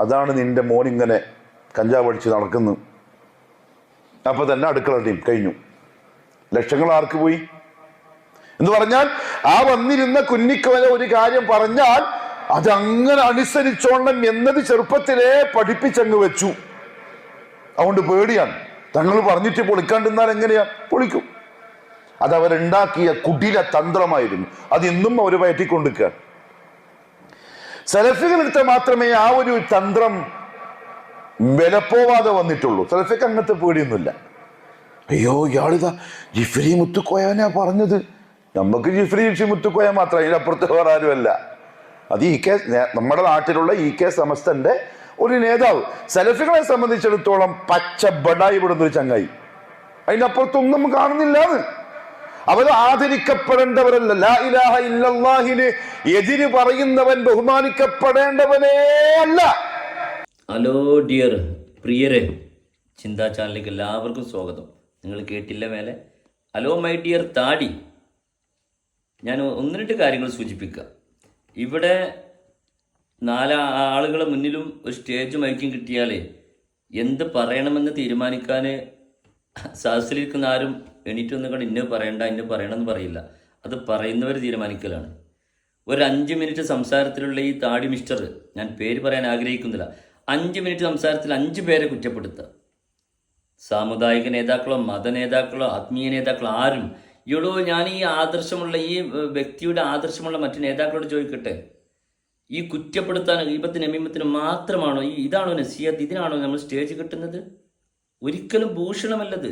അതാണ് നിന്റെ മോൻ ഇങ്ങനെ കഞ്ചാവ് അടിച്ച് നടക്കുന്നു. അപ്പൊ തന്നെ അടുക്കള ടീം കഴിഞ്ഞു. ലക്ഷങ്ങൾ ആർക്ക് പോയി എന്ന് പറഞ്ഞാൽ, ആ വന്നിരുന്ന കുഞ്ഞിക്കവല ഒരു കാര്യം പറഞ്ഞാൽ അതങ്ങനെ അനുസരിച്ചോണം എന്നത് ചെറുപ്പത്തിലേ പഠിപ്പിച്ചങ്ങ് വെച്ചു. അതുകൊണ്ട് പേടിയാണ്. തങ്ങൾ പറഞ്ഞിട്ട് പൊളിക്കാണ്ടിരുന്നാൽ എങ്ങനെയാ പൊളിക്കും. അത് അവരുണ്ടാക്കിയ കുടില തന്ത്രമായിരുന്നു. അത് ഇന്നും അവർ പയറ്റിക്കൊണ്ടിരിക്കുകയാണ്. സലഫികളെടുത്ത് മാത്രമേ ആ ഒരു തന്ത്രം വിലപ്പോവാതെ വന്നിട്ടുള്ളൂ. സലഫിക്ക് അങ്ങനത്തെ പേടിയൊന്നുമില്ല. അയ്യോ, ഇയാളിതാ ജിഫ്രി മുത്തുക്കോയനാ പറഞ്ഞത്. നമുക്ക് ജിഫ്രി മുത്തുക്കോയ മാത്രം, അതിനപ്പുറത്ത് വേറെ ആരുമല്ല. അത് നമ്മുടെ നാട്ടിലുള്ള സമസ്തന്റെ ഒരു നേതാവ്. സലഫികളെ സംബന്ധിച്ചിടത്തോളം പച്ച ബടായി വിടുന്ന ഒരു ചങ്ങായി, അതിനപ്പുറത്തൊന്നും കാണുന്നില്ല. അവർ ആദരിക്കപ്പെടേണ്ടവരല്ല. ലാ ഇലാഹ ഇല്ലല്ലാഹിന് എതിര് പറയുന്നവൻ ബഹുമാനിക്കപ്പെടേണ്ടവനേ അല്ല. ഹലോ ഡിയർ പ്രിയരെ, ചിന്താ ചാനലിലേക്ക് എല്ലാവർക്കും സ്വാഗതം. നിങ്ങൾ കേട്ടില്ല മേലെ. ഹലോ മൈ ഡിയർ താടി. ഞാൻ ഒന്ന് രണ്ട് കാര്യങ്ങൾ സൂചിപ്പിക്കാം. ഇവിടെ 4 ആളുകളെ മുന്നിലും ഒരു സ്റ്റേജ് മൈക്കും കിട്ടിയാലേ എന്ത് പറയണമെന്ന് തീരുമാനിക്കാൻ സദസ്സിലിരിക്കുന്ന ആരും എണീറ്റ് വന്നുകൊണ്ട് ഇന്ന പറയണ്ട ഇന്ന പറയണമെന്ന് പറയില്ല. അത് പറയുന്നവർ തീരുമാനിക്കലാണ്. ഒരു 5 മിനിറ്റ് സംസാരത്തിലുള്ള ഈ താടി മിസ്റ്റർ, ഞാൻ പേര് പറയാൻ ആഗ്രഹിക്കുന്നില്ല, 5 മിനിറ്റ് സംസാരത്തിൽ 5 പേരെ കുറ്റപ്പെടുത്തുക. സാമുദായിക നേതാക്കളോ മത നേതാക്കളോ ആത്മീയ നേതാക്കളോ ആരും. ഇവളോ ഞാൻ ഈ ആദർശമുള്ള ഈ വ്യക്തിയുടെ ആദർശമുള്ള മറ്റു നേതാക്കളോട് ചോദിക്കട്ടെ, ഈ കുറ്റപ്പെടുത്താൻ ഗീബത്തിന് നമീമത്തിന് മാത്രമാണോ ഇതാണോ നസീഹത്ത്? ഇതിനാണോ നമ്മൾ സ്റ്റേജ് കിട്ടുന്നത്? ഒരിക്കലും ഭൂഷണമല്ലത്.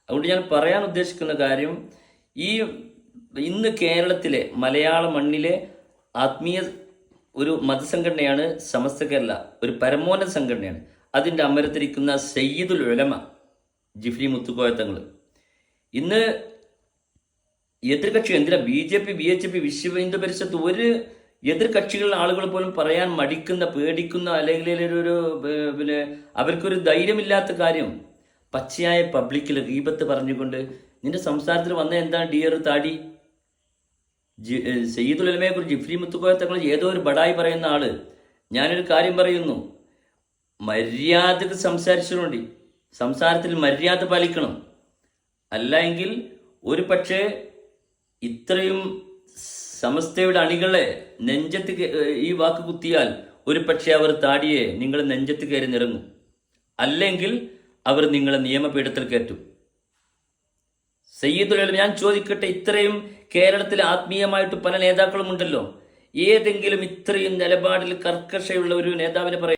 അതുകൊണ്ട് ഞാൻ പറയാൻ ഉദ്ദേശിക്കുന്ന കാര്യം, ഇന്ന് കേരളത്തിലെ മലയാള മണ്ണിലെ ആത്മീയ ഒരു മതസംഘടനയാണ് സമസ്ത കേരള, ഒരു പരമോന്നത സംഘടനയാണ്. അതിൻ്റെ അമരത്തിരിക്കുന്ന സയ്യിദുൽ ഉലമ ജിഫ്രി മുത്തുക്കോയ തങ്ങൾ ഇന്ന് എതിർകക്ഷി എന്തിനാ BJP VHP വിശ്വ ഹിന്ദു പരിഷത്ത് ഒരു എതിർകക്ഷികളിലെ ആളുകൾ പോലും പറയാൻ മടിക്കുന്ന, പേടിക്കുന്ന, അല്ലെങ്കിൽ പിന്നെ അവർക്കൊരു ധൈര്യമില്ലാത്ത കാര്യം പച്ചയായ പബ്ലിക്കിൽ ഗീബത്ത് പറഞ്ഞുകൊണ്ട് നിന്റെ സംസാരത്തിൽ വന്ന എന്താണ് ഡിയർ താടി? സയ്യിദുൽ ഉലമയെ കുറിച്ച് ജിഫ്രി മുത്തുക്കോയ തങ്ങൾ ഏതോ ഒരു ബടായി പറയുന്ന ആള്. ഞാനൊരു കാര്യം പറയുന്നു, മര്യാദക്ക് സംസാരിച്ചുകൊണ്ട് സംസാരത്തിൽ മര്യാദ പാലിക്കണം. അല്ല എങ്കിൽ ഒരു പക്ഷേ ഇത്രയും സമസ്തയുടെ അണികളെ നെഞ്ചത്ത് ഈ വാക്ക് കുത്തിയാൽ ഒരു പക്ഷേ അവർ താടിയെ നിങ്ങൾ നെഞ്ചത്ത് കയറി നിറങ്ങും. അല്ലെങ്കിൽ അവർ നിങ്ങളെ നിയമപീഠത്തിൽ കയറ്റും. സയ്യിദുൽ ഉലമ, ഞാൻ ചോദിക്കട്ടെ, ഇത്രയും കേരളത്തിൽ ആത്മീയമായിട്ട് പല നേതാക്കളും ഉണ്ടല്ലോ, ഏതെങ്കിലും ഇത്രയും നിലപാടിൽ കർക്കശയുള്ള ഒരു നേതാവിനെ പറയും?